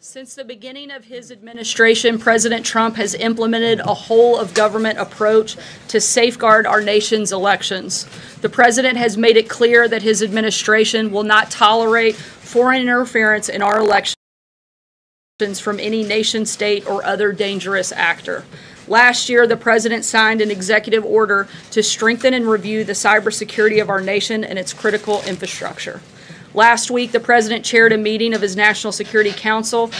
Since the beginning of his administration, President Trump has implemented a whole-of-government approach to safeguard our nation's elections. The president has made it clear that his administration will not tolerate foreign interference in our elections from any nation, state, or other dangerous actor. Last year, the president signed an executive order to strengthen and review the cybersecurity of our nation and its critical infrastructure. Last week, the president chaired a meeting of his National Security Council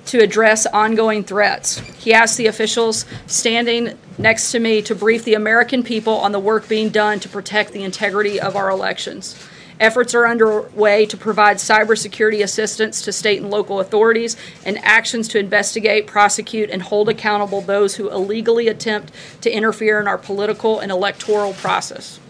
to address ongoing threats. He asked the officials standing next to me to brief the American people on the work being done to protect the integrity of our elections. Efforts are underway to provide cybersecurity assistance to state and local authorities and actions to investigate, prosecute, and hold accountable those who illegally attempt to interfere in our political and electoral process.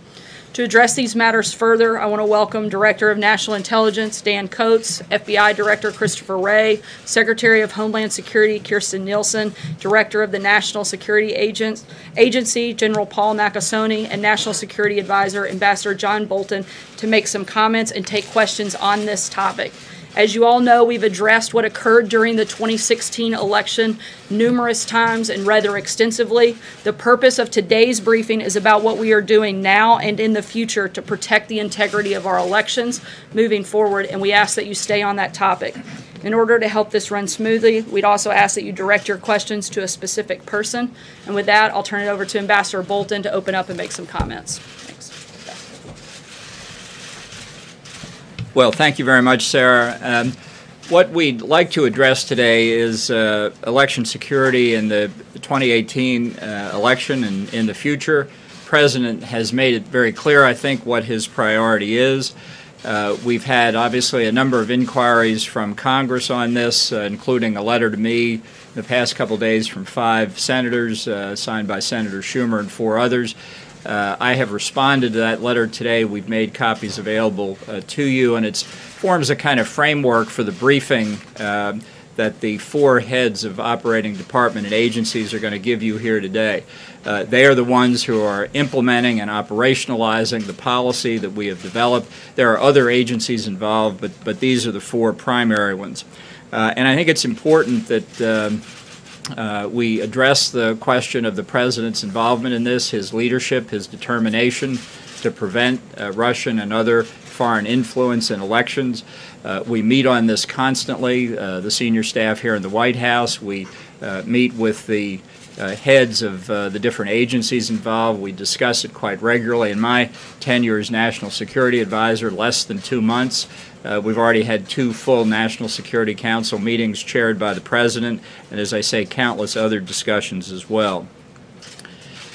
To address these matters further, I want to welcome Director of National Intelligence Dan Coates, FBI Director Christopher Wray, Secretary of Homeland Security Kirstjen Nielsen, Director of the National Security Agency General Paul Nakasone, and National Security Advisor Ambassador John Bolton to make some comments and take questions on this topic. As you all know, we've addressed what occurred during the 2016 election numerous times and rather extensively. The purpose of today's briefing is about what we are doing now and in the future to protect the integrity of our elections moving forward, and we ask that you stay on that topic. In order to help this run smoothly, we'd also ask that you direct your questions to a specific person. And with that, I'll turn it over to Ambassador Bolton to open up and make some comments. Thanks. Well, thank you very much, Sarah. What we'd like to address today is election security in the 2018 election and in the future. The President has made it very clear, I think, what his priority is. We've had, obviously, a number of inquiries from Congress on this, including a letter to me in the past couple of days from 5 senators, signed by Senator Schumer and 4 others. I have responded to that letter today. We've made copies available to you, and it forms a kind of framework for the briefing that the 4 heads of operating department and agencies are going to give you here today. They are the ones who are implementing and operationalizing the policy that we have developed. There are other agencies involved, but these are the 4 primary ones. And I think it's important that we address the question of the President's involvement in this, his leadership, his determination to prevent Russian and other foreign influence in elections. We meet on this constantly, the senior staff here in the White House. We meet with the heads of the different agencies involved. We discuss it quite regularly. In my tenure as National Security Advisor, less than 2 months, we've already had 2 full National Security Council meetings chaired by the President, and as I say, countless other discussions as well.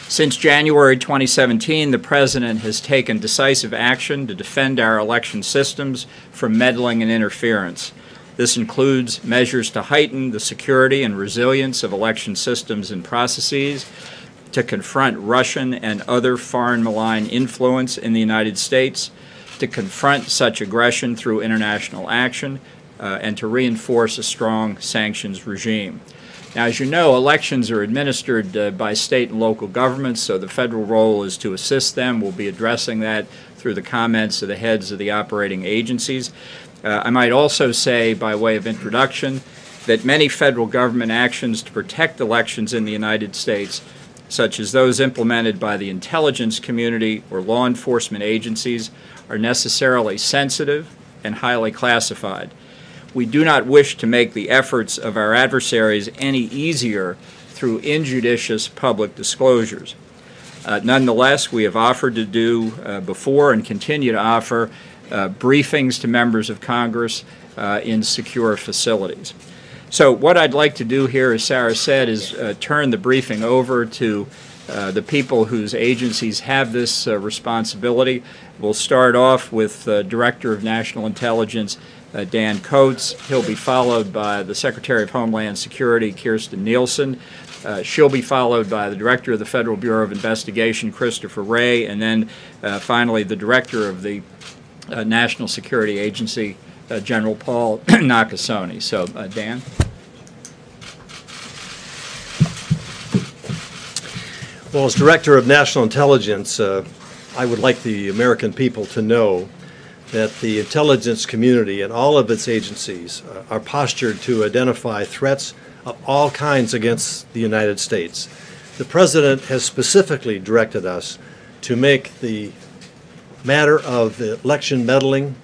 Since January 2017, the President has taken decisive action to defend our election systems from meddling and interference. This includes measures to heighten the security and resilience of election systems and processes, to confront Russian and other foreign malign influence in the United States, to confront such aggression through international action, and to reinforce a strong sanctions regime. Now, as you know, elections are administered by state and local governments, so the federal role is to assist them. We'll be addressing that through the comments of the heads of the operating agencies. I might also say, by way of introduction, that many federal government actions to protect elections in the United States, such as those implemented by the intelligence community or law enforcement agencies, are necessarily sensitive and highly classified. We do not wish to make the efforts of our adversaries any easier through injudicious public disclosures. Nonetheless, we have offered to do before and continue to offer briefings to members of Congress in secure facilities. So what I'd like to do here, as Sarah said, is turn the briefing over to the people whose agencies have this responsibility. We'll start off with Director of National Intelligence Dan Coates. He'll be followed by the Secretary of Homeland Security, Kirstjen Nielsen. She'll be followed by the Director of the Federal Bureau of Investigation, Christopher Wray, and then finally the Director of the National Security Agency, General Paul Nakasone. So, Dan. Well, as Director of National Intelligence, I would like the American people to know that the intelligence community and all of its agencies are postured to identify threats of all kinds against the United States. The President has specifically directed us to make the matter of the election meddling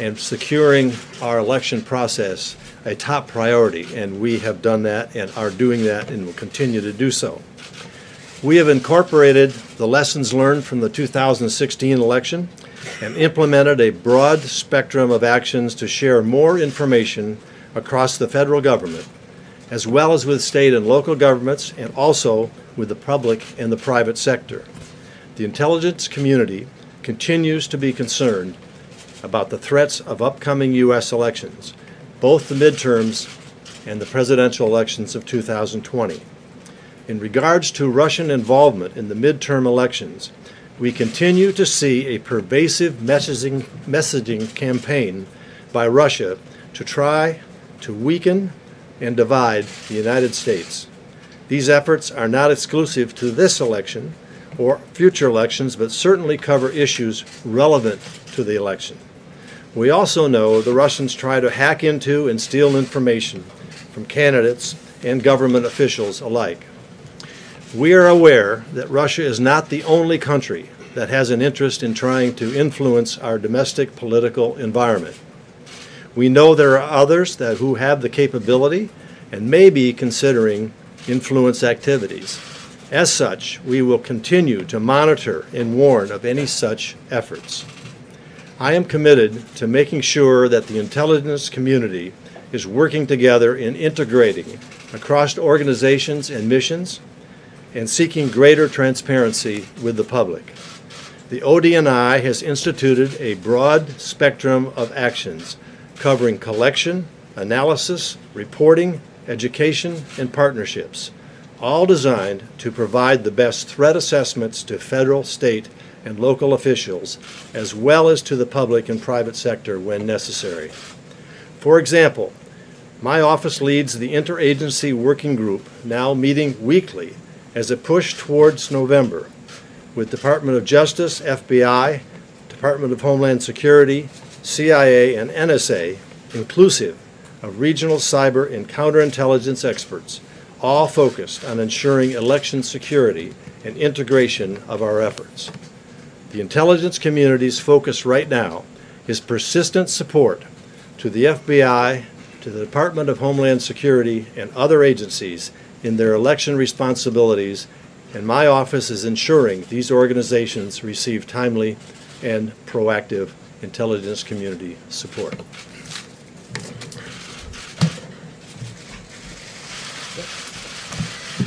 and securing our election process a top priority, and we have done that and are doing that and will continue to do so. We have incorporated the lessons learned from the 2016 election and implemented a broad spectrum of actions to share more information across the federal government, as well as with state and local governments, and also with the public and the private sector. The intelligence community continues to be concerned about the threats of upcoming U.S. elections, both the midterms and the presidential elections of 2020. In regards to Russian involvement in the midterm elections, we continue to see a pervasive messaging campaign by Russia to try to weaken and divide the United States. These efforts are not exclusive to this election or future elections, but certainly cover issues relevant to the election. We also know the Russians try to hack into and steal information from candidates and government officials alike. We are aware that Russia is not the only country that has an interest in trying to influence our domestic political environment. We know there are others who have the capability and may be considering influence activities. As such, we will continue to monitor and warn of any such efforts. I am committed to making sure that the intelligence community is working together in integrating across organizations and missions and seeking greater transparency with the public. The ODNI has instituted a broad spectrum of actions covering collection, analysis, reporting, education, and partnerships, all designed to provide the best threat assessments to federal, state, and local officials, as well as to the public and private sector when necessary. For example, my office leads the interagency working group, now meeting weekly, as a push towards November, with Department of Justice, FBI, Department of Homeland Security, CIA, and NSA, inclusive of regional cyber and counterintelligence experts, all focused on ensuring election security and integration of our efforts. The intelligence community's focus right now is persistent support to the FBI, to the Department of Homeland Security, and other agencies in their election responsibilities, and my office is ensuring these organizations receive timely and proactive intelligence community support.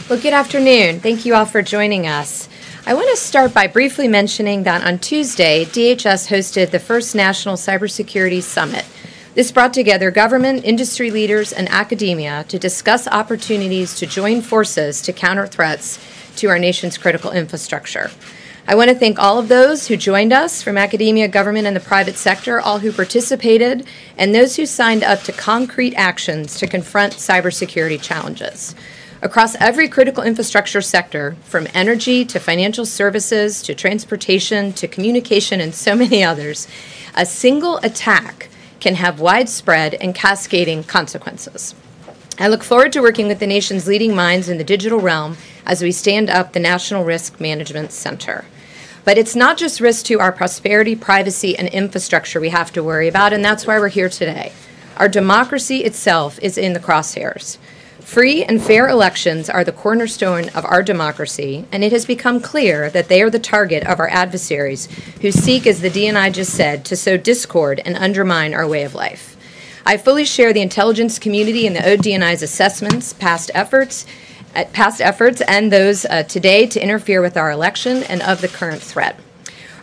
Well, good afternoon. Thank you all for joining us. I want to start by briefly mentioning that on Tuesday, DHS hosted the first National Cybersecurity Summit. This brought together government, industry leaders, and academia to discuss opportunities to join forces to counter threats to our nation's critical infrastructure. I want to thank all of those who joined us from academia, government, and the private sector, all who participated, and those who signed up to concrete actions to confront cybersecurity challenges. Across every critical infrastructure sector, from energy to financial services to transportation to communication and so many others, a single attack can have widespread and cascading consequences. I look forward to working with the nation's leading minds in the digital realm as we stand up the National Risk Management Center. But it's not just risk to our prosperity, privacy, and infrastructure we have to worry about, and that's why we're here today. Our democracy itself is in the crosshairs. Free and fair elections are the cornerstone of our democracy, and it has become clear that they are the target of our adversaries who seek, as the DNI just said, to sow discord and undermine our way of life. I fully share the intelligence community and the ODNI's assessments, past efforts, and those today to interfere with our election and of the current threat.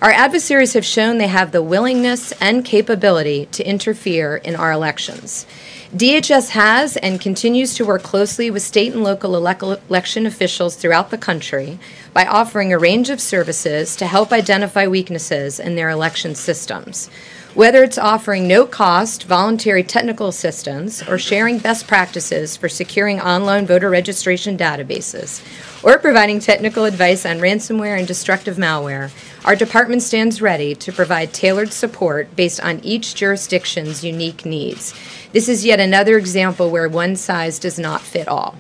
Our adversaries have shown they have the willingness and capability to interfere in our elections. DHS has and continues to work closely with state and local election officials throughout the country by offering a range of services to help identify weaknesses in their election systems. Whether it's offering no-cost voluntary technical assistance or sharing best practices for securing online voter registration databases, or providing technical advice on ransomware and destructive malware, our department stands ready to provide tailored support based on each jurisdiction's unique needs. This is yet another example where one size does not fit all.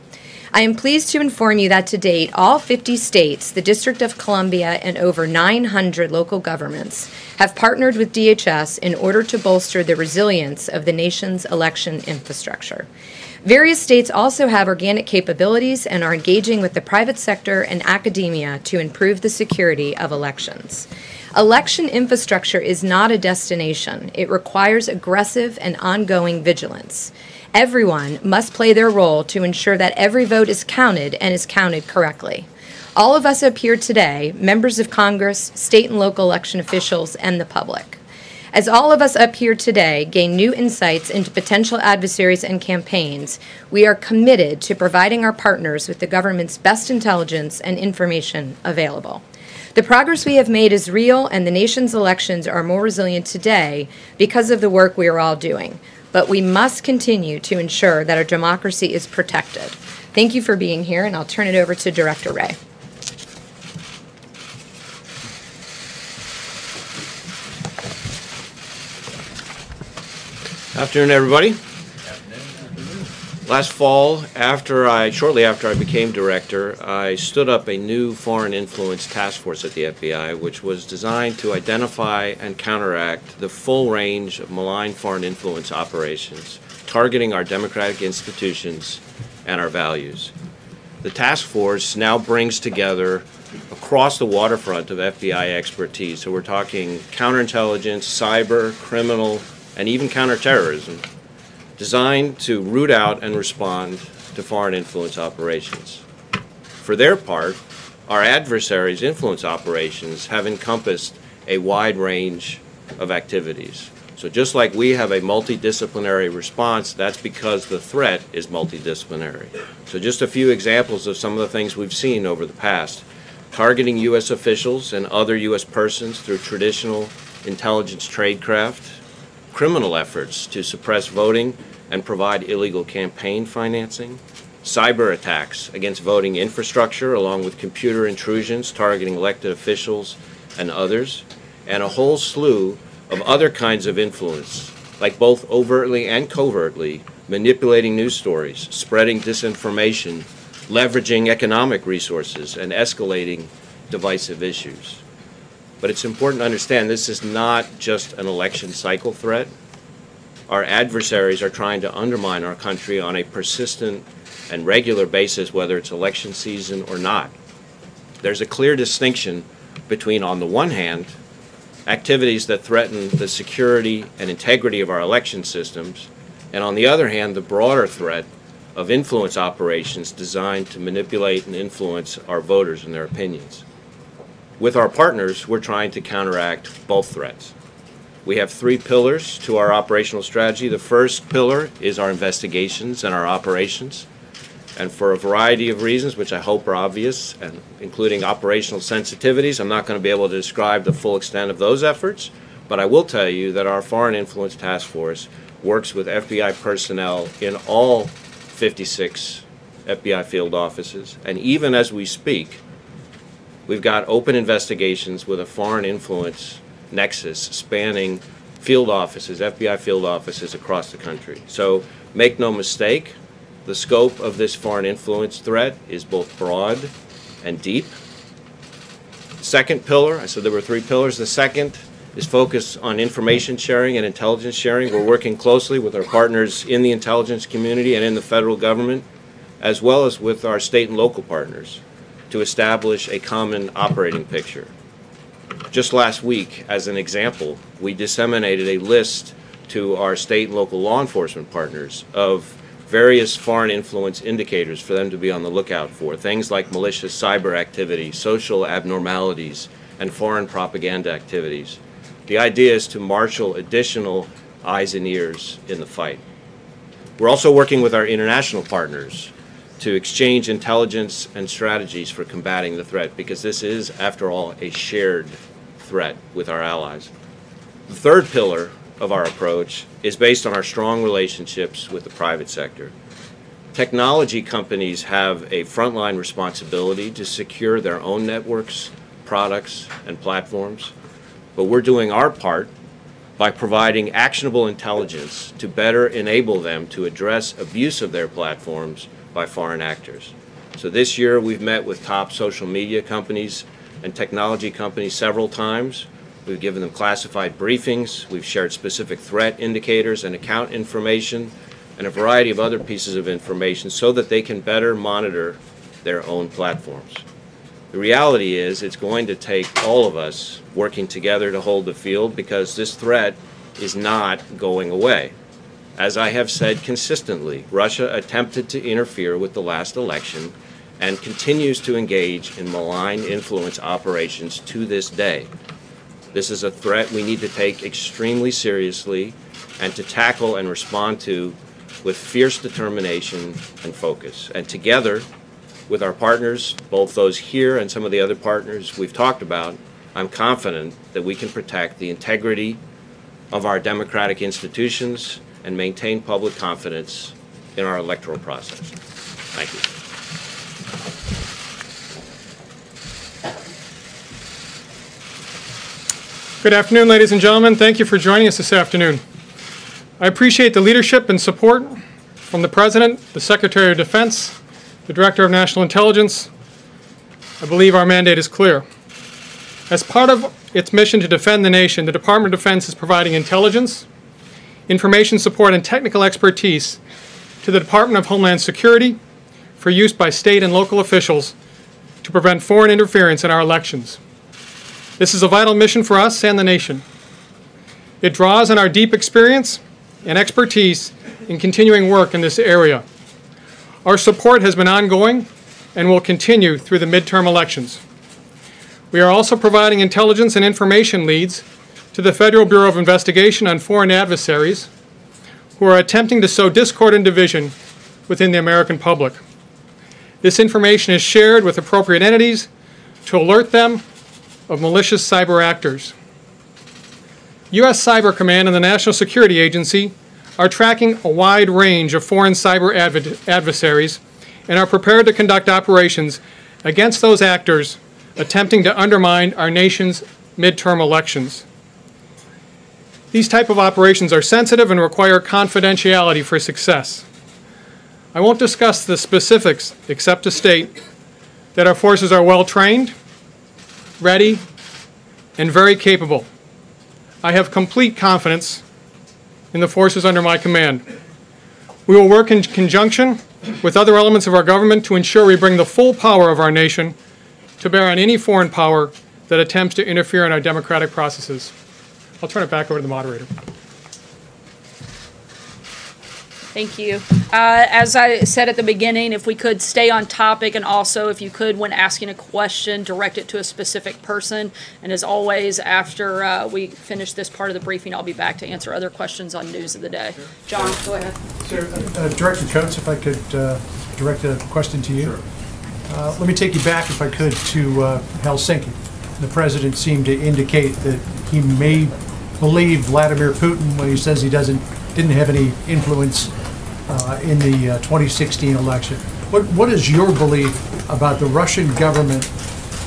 I am pleased to inform you that to date, all 50 states, the District of Columbia, and over 900 local governments have partnered with DHS in order to bolster the resilience of the nation's election infrastructure. Various states also have organic capabilities and are engaging with the private sector and academia to improve the security of elections. Election infrastructure is not a destination. It requires aggressive and ongoing vigilance. Everyone must play their role to ensure that every vote is counted and is counted correctly. All of us up here today, members of Congress, state and local election officials, and the public. As all of us up here today gain new insights into potential adversaries and campaigns, we are committed to providing our partners with the government's best intelligence and information available. The progress we have made is real, and the nation's elections are more resilient today because of the work we are all doing. But we must continue to ensure that our democracy is protected. Thank you for being here, and I'll turn it over to Director Wray. Afternoon, everybody. Last fall, shortly after I became director, I stood up a new foreign influence task force at the FBI, which was designed to identify and counteract the full range of malign foreign influence operations, targeting our democratic institutions and our values. The task force now brings together across the waterfront of FBI expertise. So we're talking counterintelligence, cyber, criminal, and even counterterrorism, designed to root out and respond to foreign influence operations. For their part, our adversaries' influence operations have encompassed a wide range of activities. So just like we have a multidisciplinary response, that's because the threat is multidisciplinary. So just a few examples of some of the things we've seen over the past. Targeting U.S. officials and other U.S. persons through traditional intelligence tradecraft, criminal efforts to suppress voting and provide illegal campaign financing, cyber attacks against voting infrastructure along with computer intrusions targeting elected officials and others, and a whole slew of other kinds of influence, like both overtly and covertly manipulating news stories, spreading disinformation, leveraging economic resources, and escalating divisive issues. But it's important to understand this is not just an election cycle threat. Our adversaries are trying to undermine our country on a persistent and regular basis, whether it's election season or not. There's a clear distinction between, on the one hand, activities that threaten the security and integrity of our election systems, and on the other hand, the broader threat of influence operations designed to manipulate and influence our voters and their opinions. With our partners, we're trying to counteract both threats. We have three pillars to our operational strategy. The first pillar is our investigations and our operations. And for a variety of reasons, which I hope are obvious, and including operational sensitivities, I'm not going to be able to describe the full extent of those efforts, but I will tell you that our Foreign Influence Task Force works with FBI personnel in all 56 FBI field offices. And even as we speak, we've got open investigations with a foreign influence nexus spanning field offices, FBI field offices across the country. So make no mistake, the scope of this foreign influence threat is both broad and deep. Second pillar, I said there were three pillars. The second is focused on information sharing and intelligence sharing. We're working closely with our partners in the intelligence community and in the federal government, as well as with our state and local partners, to establish a common operating picture. Just last week, as an example, we disseminated a list to our state and local law enforcement partners of various foreign influence indicators for them to be on the lookout for, things like malicious cyber activity, social abnormalities, and foreign propaganda activities. The idea is to marshal additional eyes and ears in the fight. We're also working with our international partners to exchange intelligence and strategies for combating the threat, because this is, after all, a shared threat with our allies. The third pillar of our approach is based on our strong relationships with the private sector. Technology companies have a frontline responsibility to secure their own networks, products, and platforms, but we're doing our part by providing actionable intelligence to better enable them to address abuse of their platforms by foreign actors. So this year we've met with top social media companies and technology companies several times. We've given them classified briefings, we've shared specific threat indicators and account information, and a variety of other pieces of information so that they can better monitor their own platforms. The reality is it's going to take all of us working together to hold the field because this threat is not going away. As I have said consistently, Russia attempted to interfere with the last election and continues to engage in malign influence operations to this day. This is a threat we need to take extremely seriously and to tackle and respond to with fierce determination and focus. And together with our partners, both those here and some of the other partners we've talked about, I'm confident that we can protect the integrity of our democratic institutions and maintain public confidence in our electoral process. Thank you. Good afternoon, ladies and gentlemen. Thank you for joining us this afternoon. I appreciate the leadership and support from the President, the Secretary of Defense, the Director of National Intelligence. I believe our mandate is clear. As part of its mission to defend the nation, the Department of Defense is providing intelligence, information support, and technical expertise to the Department of Homeland Security for use by state and local officials to prevent foreign interference in our elections. This is a vital mission for us and the nation. It draws on our deep experience and expertise in continuing work in this area. Our support has been ongoing and will continue through the midterm elections. We are also providing intelligence and information leads to the Federal Bureau of Investigation on foreign adversaries who are attempting to sow discord and division within the American public. This information is shared with appropriate entities to alert them of malicious cyber actors. U.S. Cyber Command and the National Security Agency are tracking a wide range of foreign cyber adversaries and are prepared to conduct operations against those actors attempting to undermine our nation's midterm elections. These type of operations are sensitive and require confidentiality for success. I won't discuss the specifics except to state that our forces are well trained, ready, and very capable. I have complete confidence in the forces under my command. We will work in conjunction with other elements of our government to ensure we bring the full power of our nation to bear on any foreign power that attempts to interfere in our democratic processes. I'll turn it back over to the moderator. Thank you. As I said at the beginning, if we could stay on topic, and also if you could, when asking a question, direct it to a specific person. And as always, after we finish this part of the briefing, I'll be back to answer other questions on news of the day. John, go ahead. Sir, Director Coates, if I could direct a question to you. Sure. Let me take you back, if I could, to Helsinki. The President seemed to indicate that he may believe Vladimir Putin when he says he didn't have any influence in the 2016 election. What is your belief about the Russian government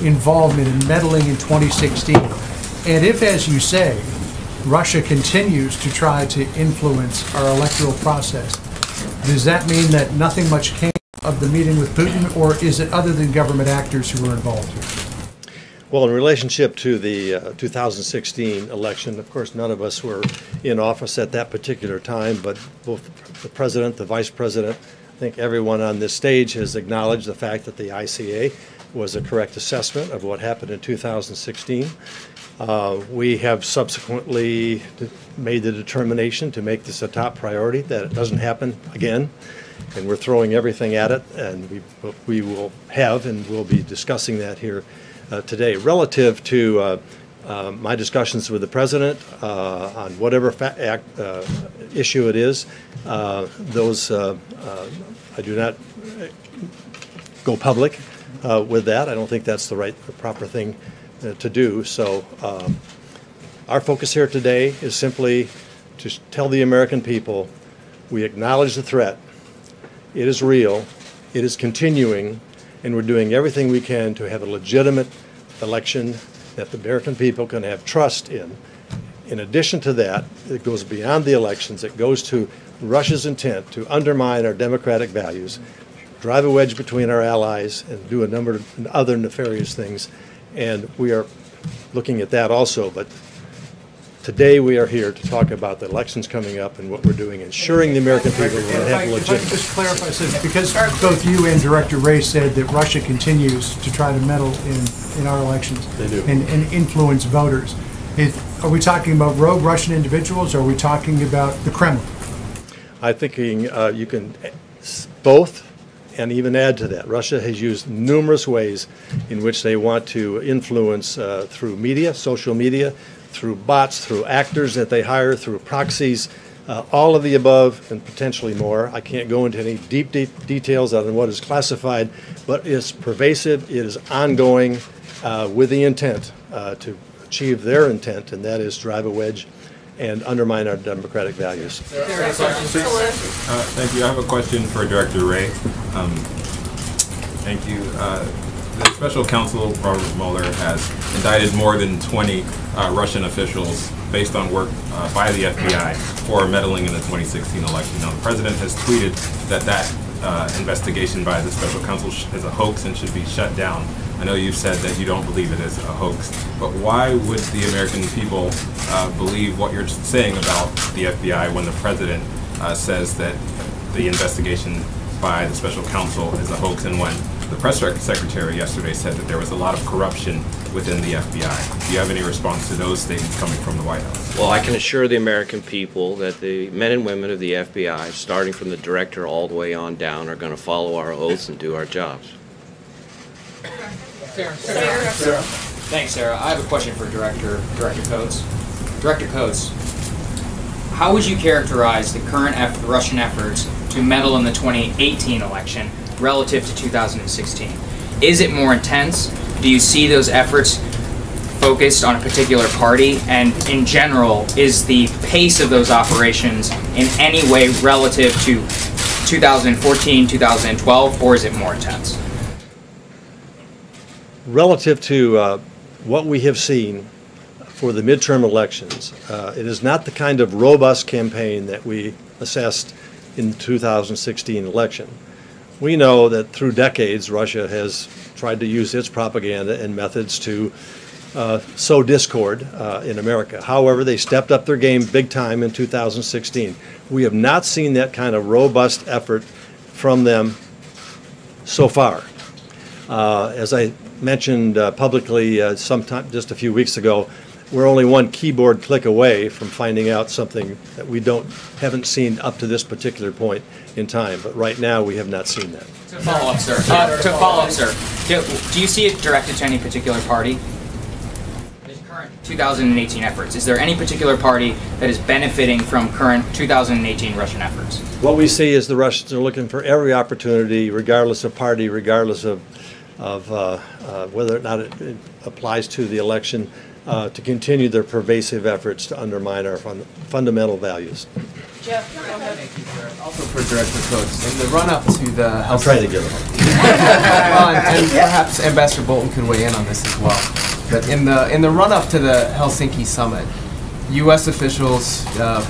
involvement in meddling in 2016? And if, as you say, Russia continues to try to influence our electoral process, does that mean that nothing much came of the meeting with Putin, or is it other than government actors who were involved here? Well, in relationship to the 2016 election, of course, none of us were in office at that particular time, but both the President, the Vice President, I think everyone on this stage has acknowledged the fact that the ICA was a correct assessment of what happened in 2016. We have subsequently made the determination to make this a top priority, that it doesn't happen again, and we're throwing everything at it, and we will have, and we'll be discussing that here today. Relative to my discussions with the President on whatever issue it is, those I do not go public with that. I don't think that's the proper thing to do. So our focus here today is simply to tell the American people we acknowledge the threat. It is real, it is continuing, and we're doing everything we can to have a legitimate election that the American people can have trust in. In addition to that, it goes beyond the elections. It goes to Russia's intent to undermine our democratic values, drive a wedge between our allies, and do a number of other nefarious things. And we are looking at that also. But today we are here to talk about the elections coming up and what we're doing, ensuring the American people will have If I legitimate. could just clarify, so because both you and Director Ray said that Russia continues to try to meddle in our elections. They do. And influence voters. Are we talking about rogue Russian individuals, or are we talking about the Kremlin? I'm thinking you can both, and even add to that. Russia has used numerous ways in which they want to influence through media, social media, through bots, through actors that they hire, through proxies, all of the above and potentially more. I can't go into any deep details on what is classified, but it's pervasive, it is ongoing with the intent to achieve their intent, and that is drive a wedge and undermine our democratic values. Thank you. I have a question for Director Ray. Thank you. The special counsel, Robert Mueller, has indicted more than 20 Russian officials based on work by the FBI for meddling in the 2016 election. Now, the president has tweeted that investigation by the special counsel is a hoax and should be shut down. I know you've said that you don't believe it is a hoax, but why would the American people believe what you're saying about the FBI when the president says that the investigation by the special counsel is a hoax, and when the press secretary yesterday said that there was a lot of corruption within the FBI? Do you have any response to those statements coming from the White House? Well, I can assure the American people that the men and women of the FBI, starting from the director all the way on down, are going to follow our oaths and do our jobs. Sarah. Thanks, Sarah. I have a question for Director Coates. Director Coates, how would you characterize the current Russian efforts to meddle in the 2018 election relative to 2016? Is it more intense? Do you see those efforts focused on a particular party? And in general, is the pace of those operations in any way relative to 2014, 2012, or is it more intense? Relative to what we have seen for the midterm elections, it is not the kind of robust campaign that we assessed in the 2016 election. We know that through decades, Russia has tried to use its propaganda and methods to sow discord in America. However, they stepped up their game big time in 2016. We have not seen that kind of robust effort from them so far. As I mentioned publicly sometime just a few weeks ago, we're only one keyboard click away from finding out something that we haven't seen up to this particular point in time. But right now, we have not seen that. To follow up, sir. Do you see it directed to any particular party? The current 2018 efforts. Is there any particular party that is benefiting from current 2018 Russian efforts? What we see is the Russians are looking for every opportunity, regardless of party, regardless of whether or not it applies to the election, to continue their pervasive efforts to undermine our fundamental values. Jeff, thank you, sir. Also for Director Coates, in the run-up to the Helsinki... I'm trying to get it. And perhaps Ambassador Bolton can weigh in on this as well. But in the run-up to the Helsinki summit, U.S. officials,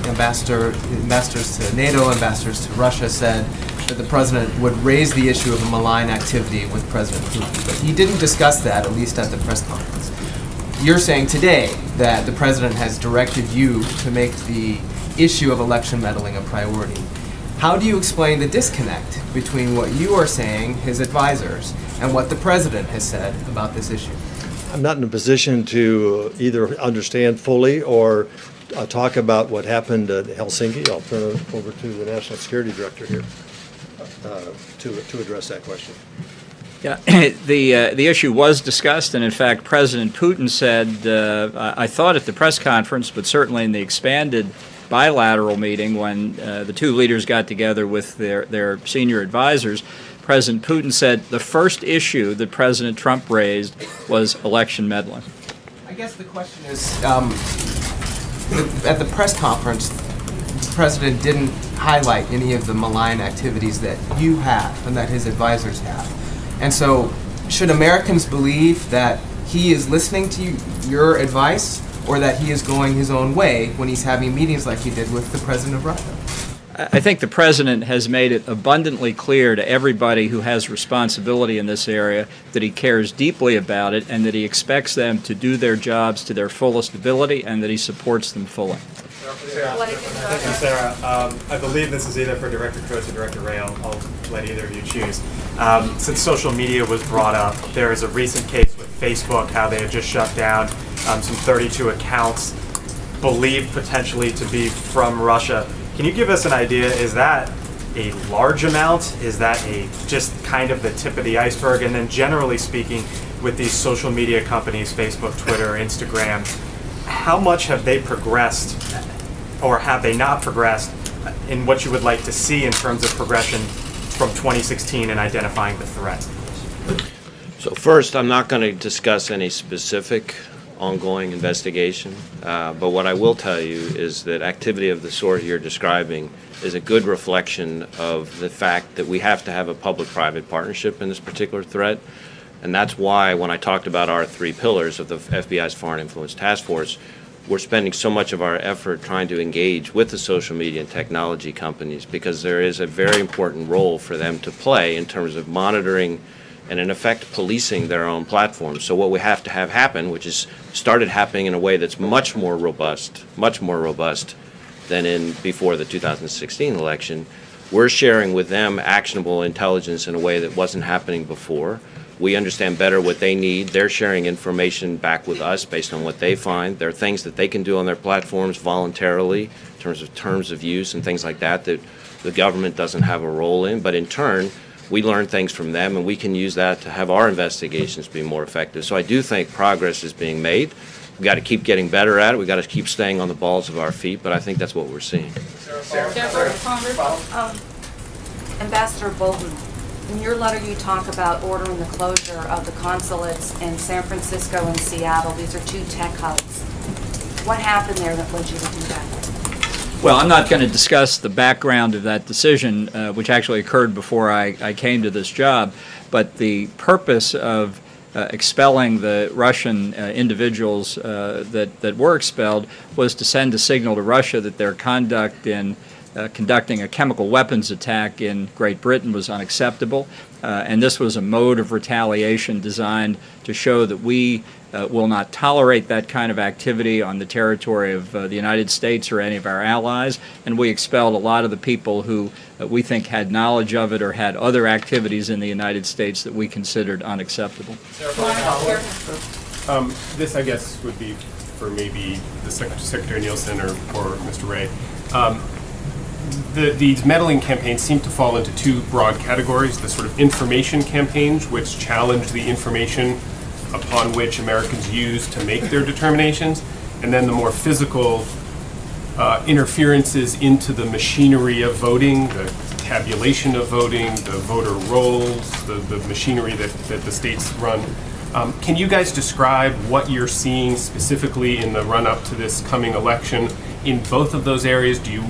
ambassadors to NATO, ambassadors to Russia, said that the president would raise the issue of a malign activity with President Putin. But he didn't discuss that, at least at the press conference. You're saying today that the president has directed you to make the issue of election meddling a priority. How do you explain the disconnect between what you are saying, his advisors, and what the president has said about this issue? I'm not in a position to either understand fully or talk about what happened at Helsinki. I'll turn it over to the National Security Director here to address that question. Yeah, the issue was discussed, and in fact, President Putin said, I thought at the press conference, but certainly in the expanded bilateral meeting when the two leaders got together with their senior advisors, President Putin said the first issue that President Trump raised was election meddling. I guess the question is, at the press conference, the president didn't highlight any of the malign activities that you have and that his advisors have. And so, should Americans believe that he is listening to your advice, or that he is going his own way when he's having meetings like he did with the president of Russia? I think the president has made it abundantly clear to everybody who has responsibility in this area that he cares deeply about it and that he expects them to do their jobs to their fullest ability and that he supports them fully. Thank you, Sarah. I believe this is either for Director Coates or Director Ray. I'll let either of you choose. Since social media was brought up, there is a recent case with Facebook, how they have just shut down some 32 accounts believed potentially to be from Russia. Can you give us an idea, is that a large amount? Is that just kind of the tip of the iceberg? And then generally speaking, with these social media companies, Facebook, Twitter, Instagram, how much have they progressed, or have they not progressed, in what you would like to see in terms of progression from 2016 and identifying the threat? So first, I'm not going to discuss any specific ongoing investigation, but what I will tell you is that activity of the sort you're describing is a good reflection of the fact that we have to have a public-private partnership in this particular threat, and that's why when I talked about our 3 pillars of the FBI's Foreign Influence Task Force, we're spending so much of our effort trying to engage with the social media and technology companies, because there is a very important role for them to play in terms of monitoring and in effect policing their own platforms. So what we have to have happen, which is started happening in a way that's much more robust than in before the 2016 election, we're sharing with them actionable intelligence in a way that wasn't happening before. We understand better what they need. They're sharing information back with us based on what they find. There are things that they can do on their platforms voluntarily in terms of use and things like that that the government doesn't have a role in, but in turn, we learn things from them, and we can use that to have our investigations be more effective. So I do think progress is being made. We've got to keep getting better at it. We've got to keep staying on the balls of our feet, but I think that's what we're seeing. Ambassador Bolton, in your letter you talk about ordering the closure of the consulates in San Francisco and Seattle. These are 2 tech hubs. What happened there that led you to do that? Well, I'm not going to discuss the background of that decision, which actually occurred before I came to this job, but the purpose of expelling the Russian individuals that were expelled was to send a signal to Russia that their conduct in conducting a chemical weapons attack in Great Britain was unacceptable, and this was a mode of retaliation designed to show that we will not tolerate that kind of activity on the territory of the United States or any of our allies, and we expelled a lot of the people who we think had knowledge of it or had other activities in the United States that we considered unacceptable. This, I guess, would be for maybe the Secretary Nielsen or Mr. Ray. These meddling campaigns seem to fall into 2 broad categories: the sort of information campaigns, which challenge the information upon which Americans use to make their determinations, and then the more physical interferences into the machinery of voting, the tabulation of voting, the voter rolls, the machinery that the states run. Can you guys describe what you're seeing specifically in the run-up to this coming election in both of those areas? Do you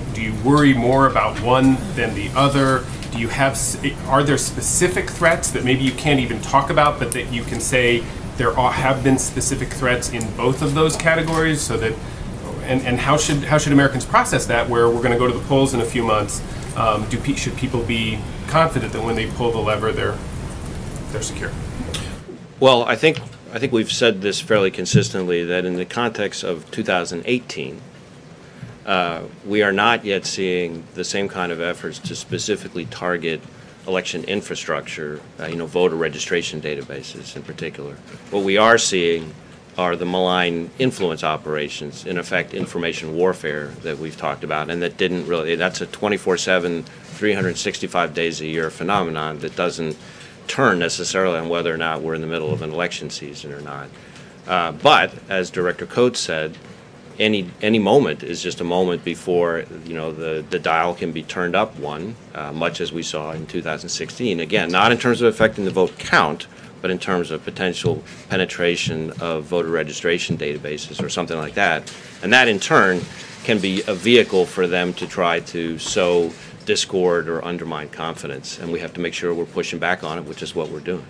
worry more about one than the other? Are there specific threats that maybe you can't even talk about, but that you can say there have been specific threats in both of those categories, so that, and how should Americans process that, where we're going to go to the polls in a few months? Should people be confident that when they pull the lever, they're secure? Well, I think we've said this fairly consistently, that in the context of 2018, we are not yet seeing the same kind of efforts to specifically target election infrastructure, voter registration databases in particular. What we are seeing are the malign influence operations, in effect information warfare that we've talked about, and that didn't really, that's a 24/7, 365 days a year phenomenon that doesn't turn necessarily on whether or not we're in the middle of an election season or not. But, as Director Coates said, any moment is just a moment before, you know, the dial can be turned up one, much as we saw in 2016. Again, not in terms of affecting the vote count, but in terms of potential penetration of voter registration databases or something like that. And that in turn can be a vehicle for them to try to sow discord or undermine confidence. And we have to make sure we're pushing back on it, which is what we're doing.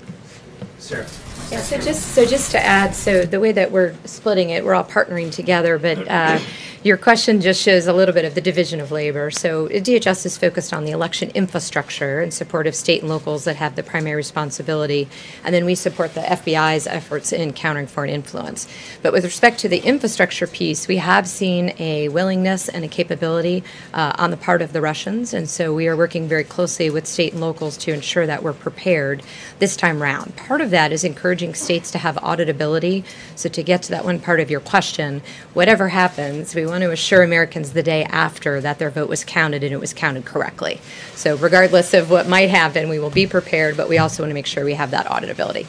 Sarah. Yeah, so just to add, so the way that we're splitting it, we're all partnering together, but your question just shows a little bit of the division of labor. So DHS is focused on the election infrastructure in support of state and locals that have the primary responsibility, and then we support the FBI's efforts in countering foreign influence. But with respect to the infrastructure piece, we have seen a willingness and a capability on the part of the Russians, and so we are working very closely with state and locals to ensure that we're prepared this time round. Part of that is encouraging states to have auditability. So to get to that one part of your question, whatever happens, we want to assure Americans the day after that their vote was counted and it was counted correctly. So regardless of what might happen, we will be prepared, but we also want to make sure we have that auditability.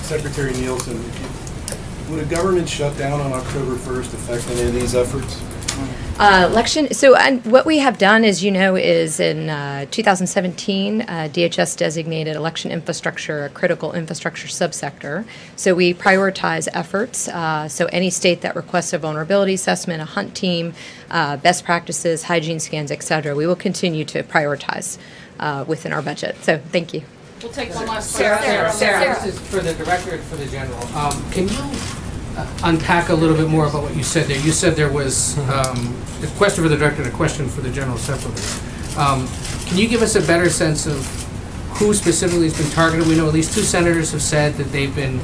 Secretary Nielsen, would a government shutdown on October 1st affect any of these efforts? Election. So what we have done, as you know, is in 2017, DHS designated election infrastructure a critical infrastructure subsector. So we prioritize efforts. So any state that requests a vulnerability assessment, a hunt team, best practices, hygiene scans, et cetera, we will continue to prioritize within our budget. So thank you. We'll take one last question. Sarah, this is for the director and for the general. Can you unpack a little bit more about what you said there? You said there was a question for the director and a question for the general separately. Can you give us a better sense of who specifically has been targeted? We know at least 2 senators have said that they've been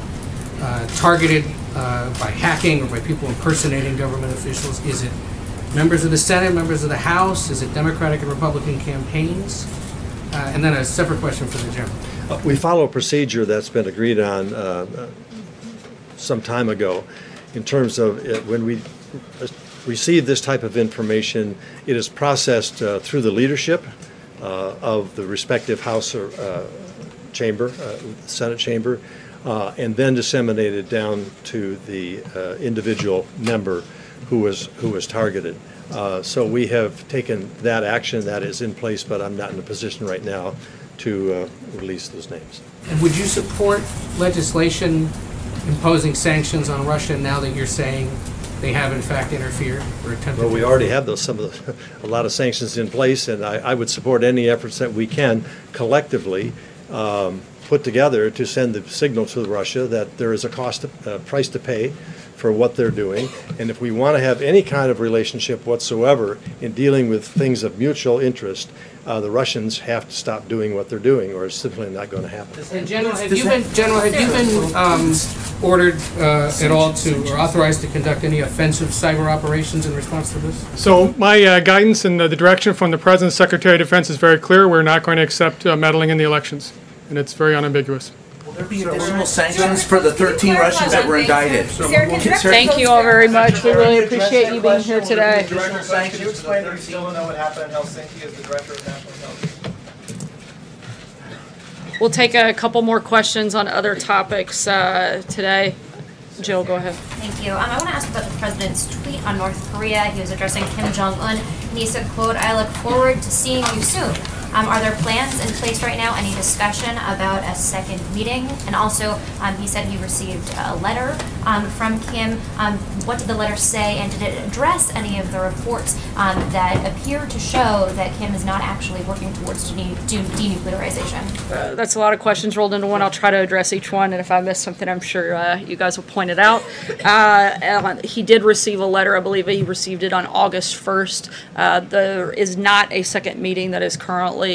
targeted by hacking or by people impersonating government officials. Is it members of the Senate, members of the House? Is it Democratic and Republican campaigns? And then a separate question for the general. We follow a procedure that's been agreed on some time ago in terms of when we receive this type of information, it is processed through the leadership of the respective House or chamber, Senate chamber, and then disseminated down to the individual member who was targeted. So we have taken that action that is in place, but I'm not in a position right now to release those names. And would you support legislation imposing sanctions on Russia now that you're saying they have in fact interfered or attempted? Well, we already have those, a lot of sanctions in place, and I would support any efforts that we can collectively put together to send the signal to Russia that there is a price to pay for what they're doing, and if we want to have any kind of relationship whatsoever in dealing with things of mutual interest, the Russians have to stop doing what they're doing, or it's simply not going to happen. And General, have you been ordered at all to, or authorized to conduct any offensive cyber operations in response to this? So my guidance and the direction from the President, Secretary of Defense is very clear. We're not going to accept meddling in the elections, and it's very unambiguous. Will there be additional sanctions for the 13 Russians that were indicted? Thank you all very much. We really appreciate you being here today. Can you explain that you still don't know what happened in Helsinki as the Director of National Intelligence? We'll take a couple more questions on other topics today. Jill, go ahead. Thank you. I want to ask about the president's tweet on North Korea. He was addressing Kim Jong-un, and he said, quote, "I look forward to seeing you soon." Are there plans in place right now, any discussion about a second meeting? And also, he said he received a letter from Kim. What did the letter say, and did it address any of the reports that appear to show that Kim is not actually working towards denuclearization? That's a lot of questions rolled into one. I'll try to address each one, and if I miss something, I'm sure you guys will point it out. He did receive a letter. I believe he received it on August 1st. There is not a second meeting that is currently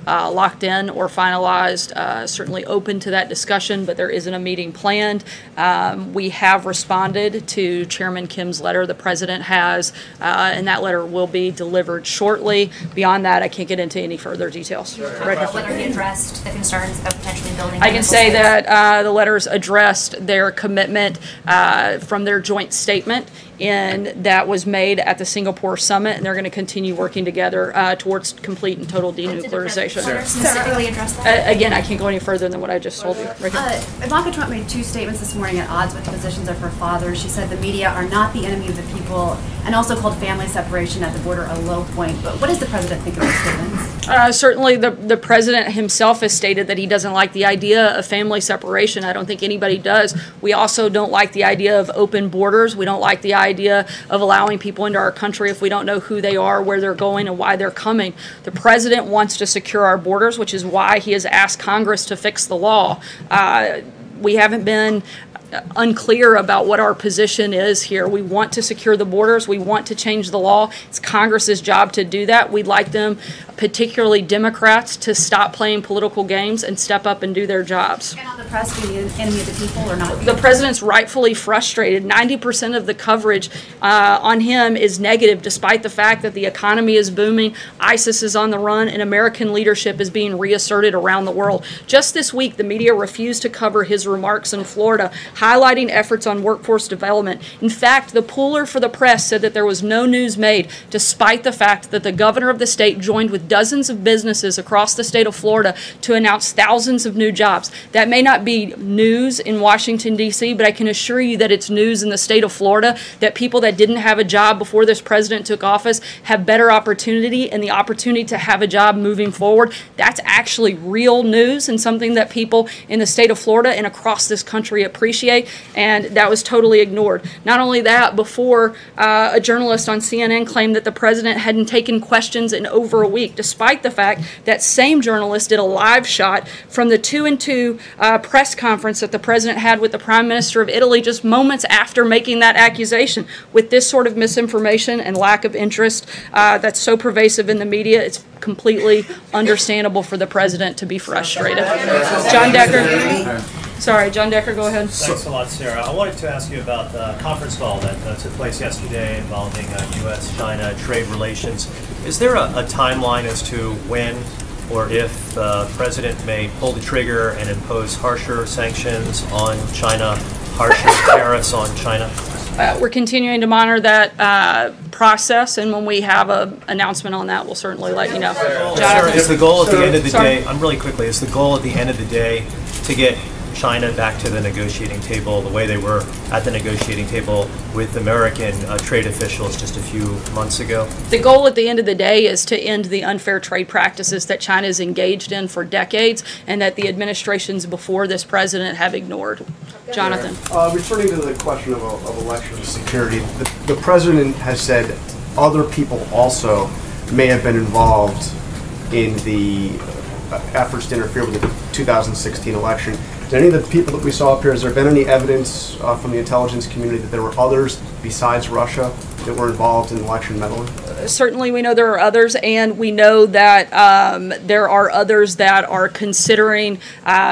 locked in or finalized. Certainly open to that discussion, but there isn't a meeting planned. We have responded to Chairman Kim's letter. The President has, and that letter will be delivered shortly. Beyond that, I can't get into any further details. Whether he addressed the concerns of potentially building... I can say that the letters addressed their commitment from their joint statement that was made at the Singapore summit, and they're going to continue working together towards complete and total denuclearization. Specifically address that? Again, I can't go any further than what I just told you. Ivanka Trump made two statements this morning at odds with the positions of her father. She said the media are not the enemy of the people, and also called family separation at the border a low point. But what does the president think of those statements? Certainly, the president himself has stated that he doesn't like the idea of family separation. I don't think anybody does. We also don't like the idea of open borders. We don't like the idea of allowing people into our country if we don't know who they are, where they're going, and why they're coming. The president wants to secure our borders, which is why he has asked Congress to fix the law. We haven't been unclear about what our position is here. We want to secure the borders. We want to change the law. It's Congress's job to do that. We'd like them, particularly Democrats, to stop playing political games and step up and do their jobs. Cannot the press be the enemy of the people or not? The president's rightfully frustrated. 90% of the coverage on him is negative, despite the fact that the economy is booming, ISIS is on the run, and American leadership is being reasserted around the world. Just this week, the media refused to cover his remarks in Florida, highlighting efforts on workforce development. In fact, the pooler for the press said that there was no news made, despite the fact that the governor of the state joined with dozens of businesses across the state of Florida to announce thousands of new jobs. That may not be news in Washington, D.C., but I can assure you that it's news in the state of Florida, that people that didn't have a job before this president took office have better opportunity and the opportunity to have a job moving forward. That's actually real news and something that people in the state of Florida and across this country appreciate. And that was totally ignored. Not only that, before a journalist on CNN claimed that the president hadn't taken questions in over a week, despite the fact that same journalist did a live shot from the 2-2 press conference that the president had with the Prime Minister of Italy just moments after making that accusation. With this sort of misinformation and lack of interest that's so pervasive in the media, it's completely understandable for the president to be frustrated. John Decker. Sorry, John Decker, go ahead. Thanks a lot, Sarah. I wanted to ask you about the conference call that took place yesterday involving U.S.-China trade relations. Is there a timeline as to when or if the president may pull the trigger and impose harsher sanctions on China, harsher tariffs on China? We're continuing to monitor that process, and when we have an announcement on that, we'll certainly let you know. Sarah, is the goal at the end of the day, really quickly, is the goal at the end of the day to get China back to the negotiating table the way they were at the negotiating table with American trade officials just a few months ago? The goal at the end of the day is to end the unfair trade practices that China has engaged in for decades and that the administrations before this president have ignored. Jonathan. Returning to the question of election security, the president has said other people also may have been involved in the efforts to interfere with the 2016 election. Any of the people that we saw up here, has there been any evidence from the intelligence community that there were others besides Russia that were involved in election meddling? Certainly we know there are others, and we know that there are others that are considering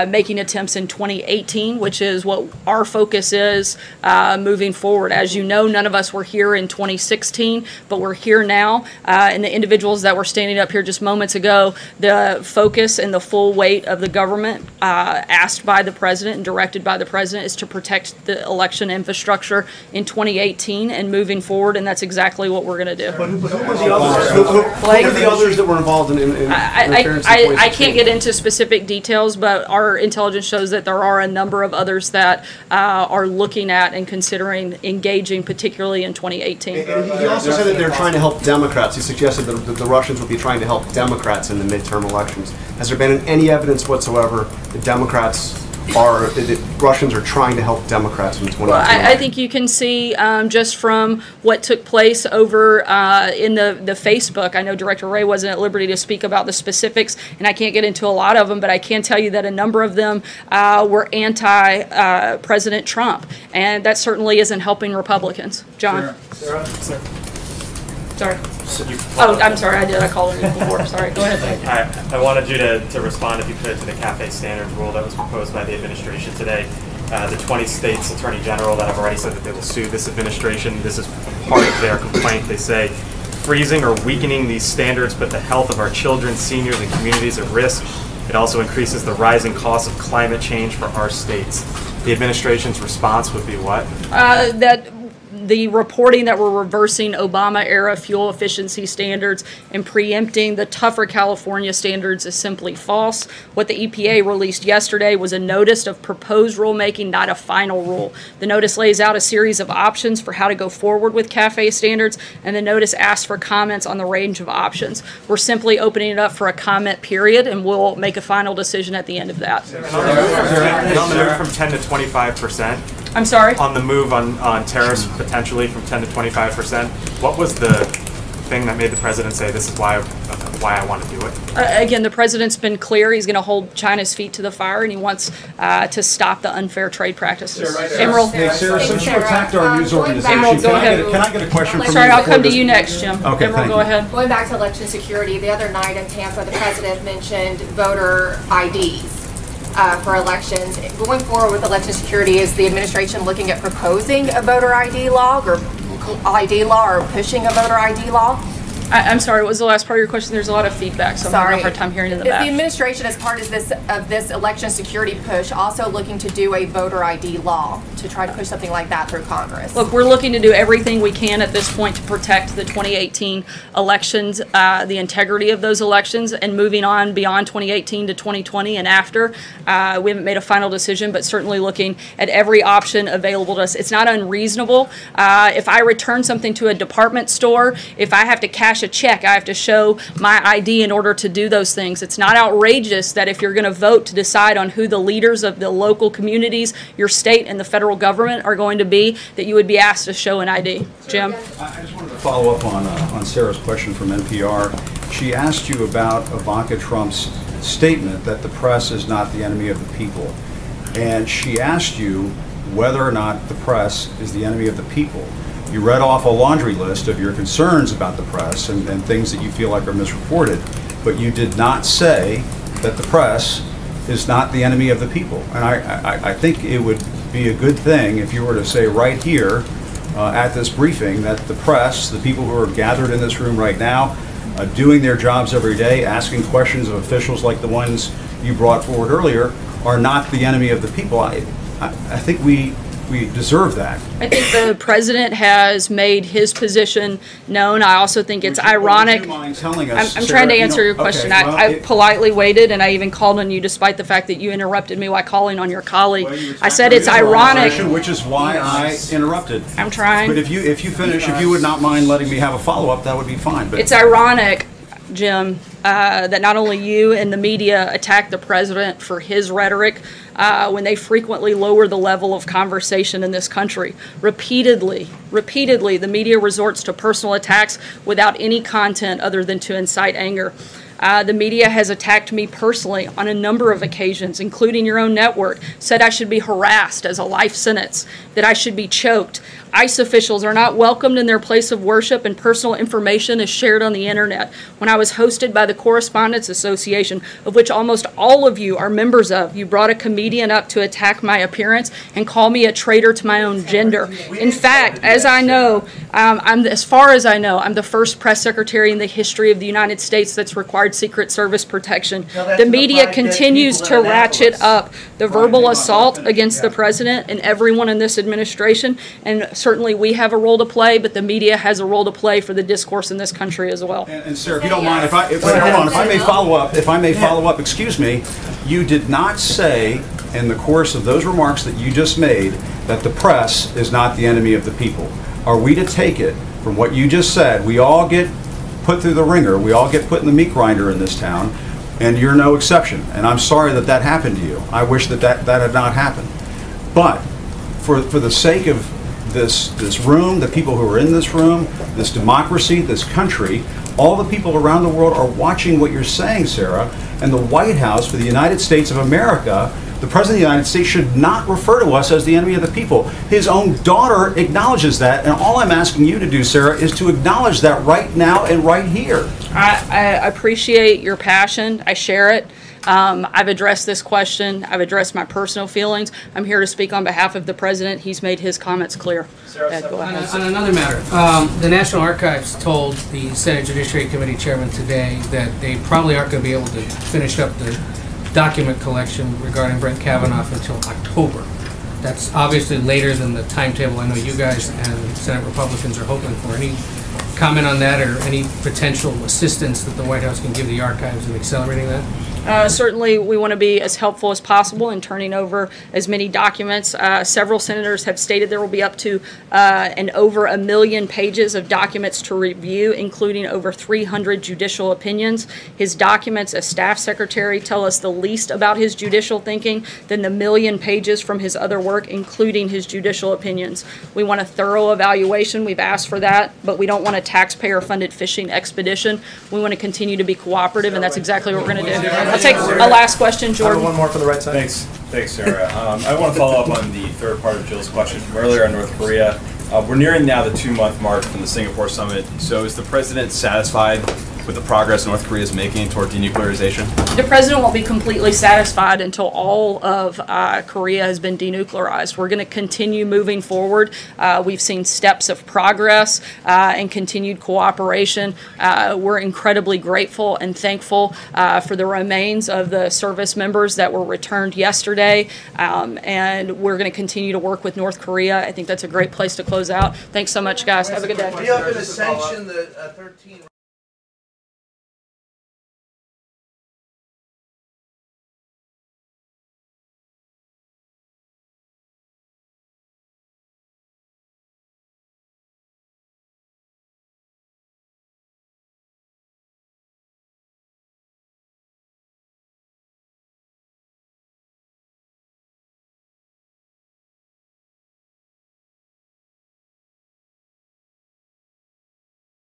making attempts in 2018, which is what our focus is moving forward. As you know, none of us were here in 2016, but we're here now, and the individuals that were standing up here just moments ago, the focus and the full weight of the government asked by the president and directed by the president is to protect the election infrastructure in 2018 and moving forward, and that's exactly what we're going to do. But who were the others? Who were the others that were involved in interference? I can't get into specific details, but our intelligence shows that there are a number of others that are looking at and considering engaging, particularly in 2018. And he also said that they're trying to help Democrats. He suggested that the Russians would be trying to help Democrats in the midterm elections. Has there been any evidence whatsoever that Russians are trying to help Democrats in 2018? Well, I think you can see just from what took place over in the Facebook. I know Director Wray wasn't at liberty to speak about the specifics, and I can't get into a lot of them, but I can tell you that a number of them were anti-President Trump, and that certainly isn't helping Republicans. John? Sarah? Sorry. Oh, I'm sorry, I called him before. Sorry, go ahead. I wanted you to respond, if you could, to the CAFE standards rule that was proposed by the administration today. The 20 states attorney general that have already said that they will sue this administration. This is part of their complaint. They say, freezing or weakening these standards put the health of our children, seniors, and communities at risk. It also increases the rising cost of climate change for our states. The administration's response would be what? That the reporting that we're reversing Obama-era fuel efficiency standards and preempting the tougher California standards is simply false. What the EPA released yesterday was a notice of proposed rulemaking, not a final rule. The notice lays out a series of options for how to go forward with CAFE standards, and the notice asks for comments on the range of options. We're simply opening it up for a comment period, and we'll make a final decision at the end of that. On the move from 10 to 25%. I'm sorry? On the move on tariffs potentially from 10 to 25%, what was the thing that made the president say this is why I want to do it? Again, the president's been clear. He's going to hold China's feet to the fire, and he wants to stop the unfair trade practices. Emerald. Hey, Sarah, since you attacked our news organization, Emerald, go ahead. Can I get a question from you? Sorry, I'll come to you next, Jim. Okay, Emerald, go ahead. Going back to election security, the other night in Tampa, the president mentioned voter IDs for elections. Going forward with election security, is the administration looking at proposing a voter ID law or pushing a voter ID law? I'm sorry, what was the last part of your question? There's a lot of feedback, so I'm having a hard time hearing in the back. Is the administration, as part of this election security push, also looking to do a voter ID law to try to push something like that through Congress? Look, we're looking to do everything we can at this point to protect the 2018 elections, the integrity of those elections, and moving on beyond 2018 to 2020 and after. We haven't made a final decision, but certainly looking at every option available to us. It's not unreasonable. If I return something to a department store, if I have to cash a check, I have to show my ID in order to do those things. It's not outrageous that if you're going to vote to decide on who the leaders of the local communities, your state, and the federal government are going to be, that you would be asked to show an ID. Jim? I just wanted to follow up on Sarah's question from NPR. She asked you about Ivanka Trump's statement that the press is not the enemy of the people. And she asked you whether or not the press is the enemy of the people. You read off a laundry list of your concerns about the press and things that you feel like are misreported, but you did not say that the press is not the enemy of the people. And I think it would be a good thing if you were to say right here at this briefing that the press, the people who are gathered in this room right now, doing their jobs every day, asking questions of officials like the ones you brought forward earlier, are not the enemy of the people. I think we deserve that. I think the president has made his position known. I also think it's ironic. Would you mind telling us, I'm Sarah, trying to answer your question. Okay, well, I politely waited, and I even called on you despite the fact that you interrupted me while calling on your colleague. I said it's ironic. Which is why I interrupted. I'm trying. But if you finish, if you would not mind letting me have a follow-up, that would be fine. But it's ironic, Jim, that not only you and the media attack the president for his rhetoric when they frequently lower the level of conversation in this country. Repeatedly, the media resorts to personal attacks without any content other than to incite anger. The media has attacked me personally on a number of occasions, including your own network, said I should be harassed as a life sentence, that I should be choked. ICE officials are not welcomed in their place of worship, and personal information is shared on the internet. When I was hosted by the Correspondents Association, of which almost all of you are members of, you brought a comedian up to attack my appearance and call me a traitor to my own gender. In fact, as I know, as far as I know, I'm the first press secretary in the history of the United States that's required Secret Service protection. The media continues to ratchet up the verbal assault against the president and everyone in this administration, and certainly we have a role to play, but the media has a role to play for the discourse in this country as well. And Sarah, if you don't mind, if I may follow up, excuse me, you did not say in the course of those remarks that you just made that the press is not the enemy of the people. Are we to take it from what you just said? We all get put through the ringer. We all get put in the meat grinder in this town, and you're no exception. And I'm sorry that that happened to you. I wish that had not happened. But for the sake of this room, the people who are in this room, this democracy, this country, all the people around the world are watching what you're saying, Sarah, and the White House for the United States of America, the President of the United States should not refer to us as the enemy of the people. His own daughter acknowledges that, and all I'm asking you to do, Sarah, is to acknowledge that right now and right here. I appreciate your passion. I share it. I've addressed this question. I've addressed my personal feelings. I'm here to speak on behalf of the president. He's made his comments clear. On another matter, the National Archives told the Senate Judiciary Committee chairman today that they probably aren't going to be able to finish up the document collection regarding Brett Kavanaugh until October. That's obviously later than the timetable I know you guys and Senate Republicans are hoping for. Any comment on that, or any potential assistance that the White House can give the archives in accelerating that? Certainly, we want to be as helpful as possible in turning over as many documents. Several senators have stated there will be up to and over 1 million pages of documents to review, including over 300 judicial opinions. His documents as staff secretary tell us the least about his judicial thinking than the 1 million pages from his other work, including his judicial opinions. We want a thorough evaluation. We've asked for that, but we don't want a taxpayer-funded fishing expedition. We want to continue to be cooperative, and that's exactly what we're going to do. I'll take a last question, Jordan. One more from the right side. Thanks, Sarah. I want to follow up on the third part of Jill's question from earlier on North Korea. We're nearing now the 2-month mark from the Singapore summit. So is the president satisfied with the progress North Korea is making toward denuclearization? The president won't be completely satisfied until all of Korea has been denuclearized. We're going to continue moving forward. We've seen steps of progress and continued cooperation. We're incredibly grateful and thankful for the remains of the service members that were returned yesterday, and we're going to continue to work with North Korea. I think that's a great place to close out. Thanks so much, guys. Have a good day. Are you going to sanction the 13